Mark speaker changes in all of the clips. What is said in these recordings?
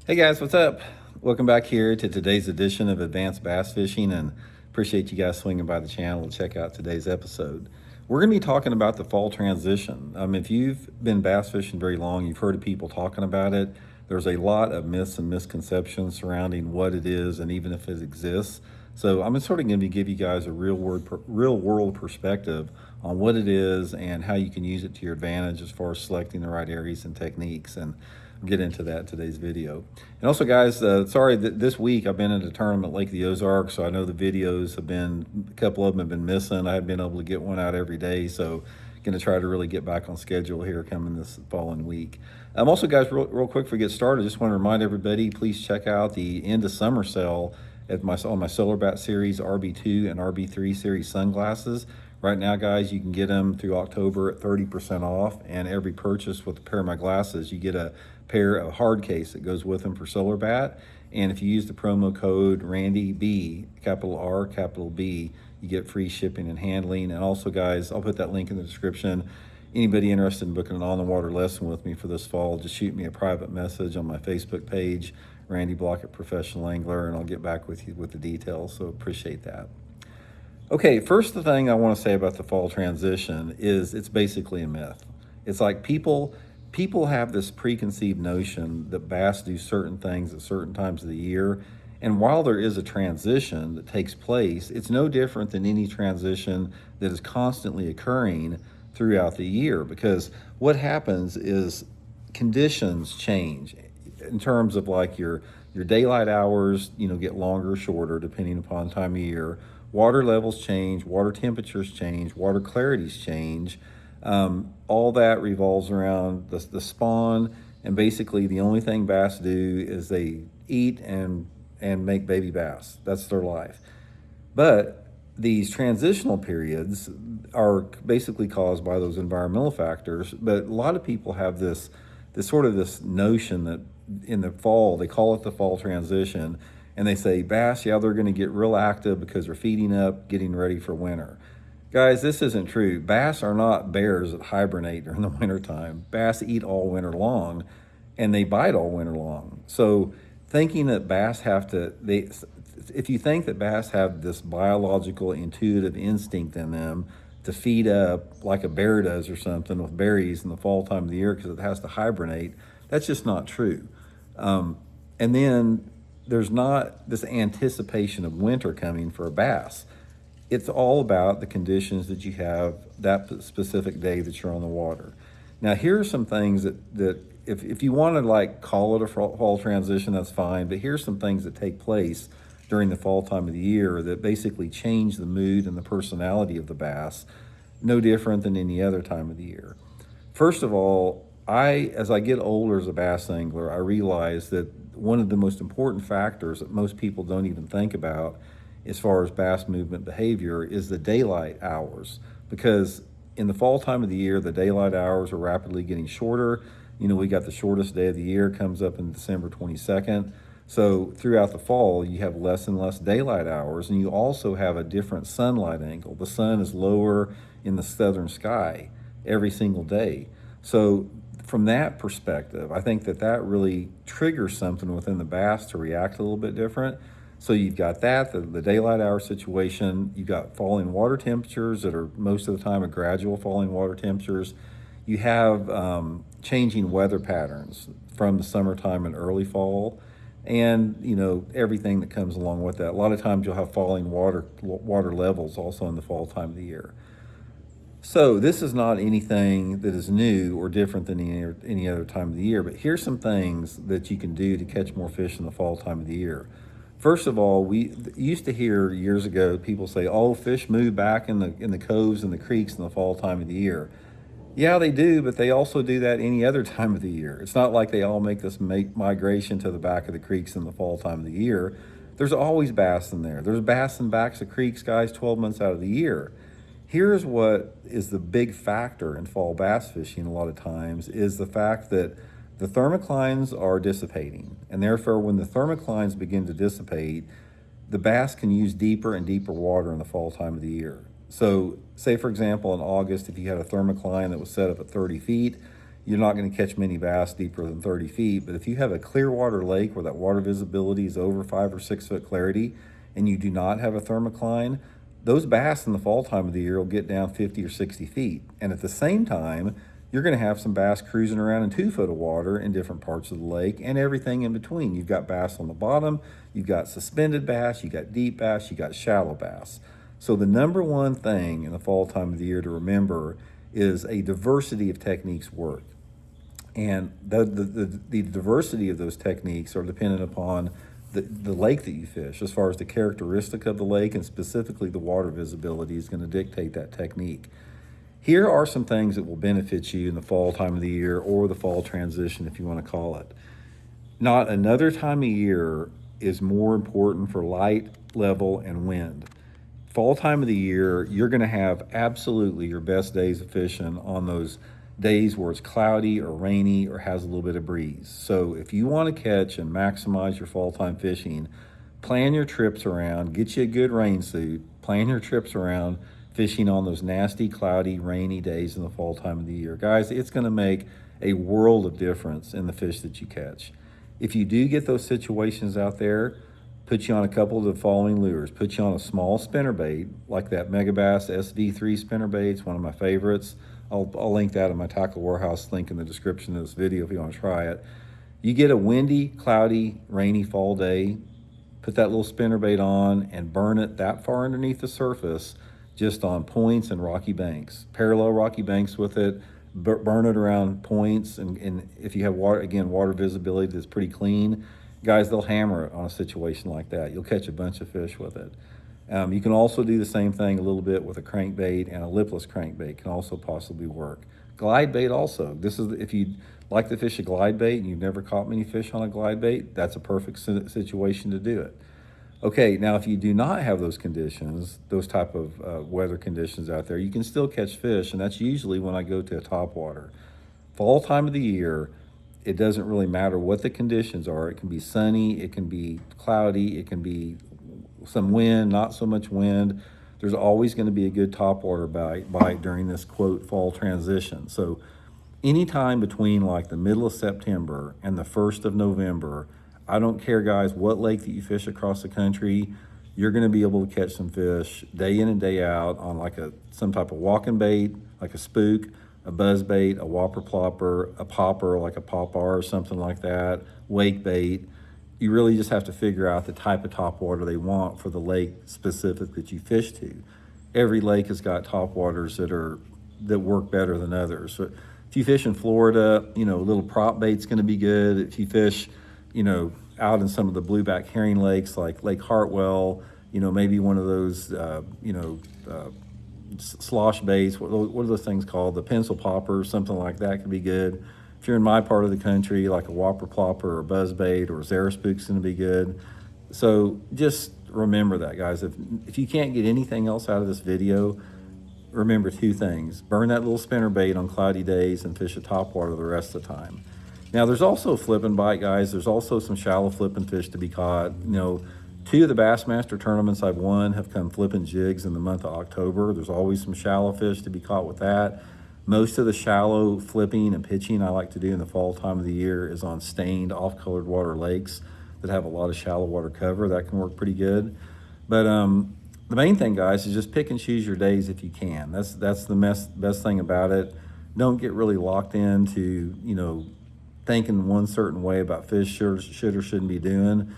Speaker 1: Hey guys, what's up? Welcome back here to today's edition of Advanced Bass Fishing, and appreciate you guys swinging by the channel to check out today's episode. We're going to be talking about the fall transition. If you've been bass fishing very long, you've heard of people talking about it. There's a lot of myths and misconceptions surrounding what it is and even if it exists. So I'm sort of going to give you guys a real world perspective on what it is and how you can use it to your advantage as far as selecting the right areas and techniques. And we'll get into that in today's video. And also, guys, sorry that this week I've been at a tournament at Lake the Ozarks, so I know the videos have been, a couple of them have been missing. I haven't been able to get one out every day, so going to try to really get back on schedule here coming this following week. Also, guys, real quick before we get started, just want to remind everybody, please check out the end of summer sale at on my Solar Bat Series RB2 and RB3 series sunglasses. Right now, guys, you can get them through October at 30% off, and every purchase with a pair of my glasses, you get a pair of hard case that goes with them for Solar Bat. And if you use the promo code RandyB, capital R, capital B, you get free shipping and handling. And also, guys, I'll put that link in the description. Anybody interested in booking an on-the-water lesson with me for this fall, just shoot me a private message on my Facebook page, Randy Blaukat Professional Angler, and I'll get back with you with the details, so appreciate that. Okay, first the thing I want to say about the fall transition is it's basically a myth. It's like people have this preconceived notion that bass do certain things at certain times of the year, and while there is a transition that takes place, it's no different than any transition that is constantly occurring throughout the year, because what happens is conditions change in terms of like your daylight hours, get longer or shorter depending upon time of year. Water levels change, water temperatures change, water clarities change. All that revolves around the spawn, and basically the only thing bass do is they eat and make baby bass. That's their life. But these transitional periods are basically caused by those environmental factors. But a lot of people have this notion that in the fall, they call it the fall transition, and they say, bass, yeah, they're going to get real active because they're feeding up, getting ready for winter. Guys, this isn't true. Bass are not bears that hibernate during the wintertime. Bass eat all winter long, and they bite all winter long. So thinking that bass if you think that bass have this biological intuitive instinct in them to feed up like a bear does or something with berries in the fall time of the year because it has to hibernate, that's just not true. And then there's not this anticipation of winter coming for a bass. It's all about the conditions that you have that specific day that you're on the water. Now, here are some things that if you want to like call it a fall transition, that's fine, but here's some things that take place during the fall time of the year that basically change the mood and the personality of the bass, no different than any other time of the year. First of all, as I get older as a bass angler, I realize that one of the most important factors that most people don't even think about as far as bass movement behavior is the daylight hours. Because in the fall time of the year, the daylight hours are rapidly getting shorter. We got the shortest day of the year comes up in December 22nd. So throughout the fall, you have less and less daylight hours, and you also have a different sunlight angle. The sun is lower in the southern sky every single day. So from that perspective, I think that really triggers something within the bass to react a little bit different. So you've got the daylight hour situation. You've got falling water temperatures that are most of the time a gradual falling water temperatures. You have changing weather patterns from the summertime and early fall, and everything that comes along with that. A lot of times you'll have falling water levels also in the fall time of the year. So this is not anything that is new or different than any other time of the year, but here's some things that you can do to catch more fish in the fall time of the year. First of all, we used to hear years ago people say, "Oh, fish move back in the coves and the creeks in the fall time of the year." Yeah, they do, but they also do that any other time of the year. It's not like they all make this migration to the back of the creeks in the fall time of the year. There's always bass in there. There's bass in backs of creeks, guys, 12 months out of the year. Here's what is the big factor in fall bass fishing a lot of times is the fact that the thermoclines are dissipating. And therefore, when the thermoclines begin to dissipate, the bass can use deeper and deeper water in the fall time of the year. So say, for example, in August, if you had a thermocline that was set up at 30 feet, you're not going to catch many bass deeper than 30 feet. But if you have a clear water lake where that water visibility is over 5 or 6 foot clarity and you do not have a thermocline, those bass in the fall time of the year will get down 50 or 60 feet. And at the same time, you're going to have some bass cruising around in 2 foot of water in different parts of the lake and everything in between. You've got bass on the bottom, you've got suspended bass, you've got deep bass, you've got shallow bass. So the number one thing in the fall time of the year to remember is a diversity of techniques work. And the diversity of those techniques are dependent upon the lake that you fish, as far as the characteristic of the lake, and specifically the water visibility is going to dictate that technique. Here are some things that will benefit you in the fall time of the year, or the fall transition, if you want to call it. Not another time of year is more important for light, level, and wind. Fall time of the year, you're going to have absolutely your best days of fishing on those days where it's cloudy or rainy or has a little bit of breeze. So if you want to catch and maximize your fall time fishing, plan your trips around, get you a good rain suit, plan your trips around fishing on those nasty, cloudy, rainy days in the fall time of the year. Guys, it's going to make a world of difference in the fish that you catch. If you do get those situations out there, put you on a couple of the following lures. Put you on a small spinnerbait, like that Megabass SV3 spinnerbait. It's one of my favorites. I'll link that in my Tackle Warehouse link in the description of this video if you want to try it. You get a windy, cloudy, rainy fall day, put that little spinnerbait on and burn it that far underneath the surface, just on points and rocky banks. Parallel rocky banks with it, burn it around points, and if you have water visibility that's pretty clean, guys, they'll hammer it on a situation like that. You'll catch a bunch of fish with it. You can also do the same thing a little bit with a crankbait, and a lipless crankbait can also possibly work. Glide bait also. This is, if you like to fish a glide bait and you've never caught many fish on a glide bait, that's a perfect situation to do it. Okay, now if you do not have those conditions, those type of weather conditions out there, you can still catch fish, and that's usually when I go to a topwater. Fall time of the year, it doesn't really matter what the conditions are. It can be sunny, it can be cloudy, it can be some wind, not so much wind. There's always going to be a good topwater bite during this, quote, fall transition. So anytime between like the middle of September and the 1st of November, I don't care, guys, what lake that you fish across the country, you're going to be able to catch some fish day in and day out on like some type of walking bait, like a spook, a buzz bait, a whopper plopper, a popper, like a popper or something like that, wake bait. You really just have to figure out the type of topwater they want for the lake specific that you fish to. Every lake has got topwaters that work better than others. So if you fish in Florida, a little prop bait's going to be good. If you fish, out in some of the blueback herring lakes like Lake Hartwell, maybe one of those, slosh baits. What are those things called? The pencil poppers, something like that could be good. If you're in my part of the country, like a whopper plopper or buzz bait or Zara spook's going to be good. So just remember that, guys. If you can't get anything else out of this video, remember 2 things. Burn that little spinner bait on cloudy days and fish a topwater the rest of the time. Now, there's also flipping bite, guys. There's also some shallow flipping fish to be caught. 2 of the Bassmaster tournaments I've won have come flipping jigs in the month of October. There's always some shallow fish to be caught with that. Most of the shallow flipping and pitching I like to do in the fall time of the year is on stained, off-colored water lakes that have a lot of shallow water cover. That can work pretty good. But the main thing, guys, is just pick and choose your days if you can. That's the best thing about it. Don't get really locked into, thinking one certain way about fish should or shouldn't be doing.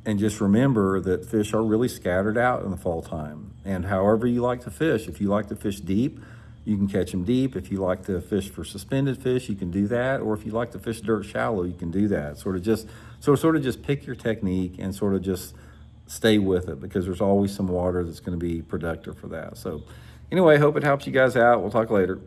Speaker 1: And just remember that fish are really scattered out in the fall time. And however you like to fish, if you like to fish deep, you can catch them deep. If you like to fish for suspended fish, you can do that. Or if you like to fish dirt shallow, you can do that. Sort of just pick your technique and sort of just stay with it, because there's always some water that's going to be productive for that. So anyway, hope it helps you guys out. We'll talk later.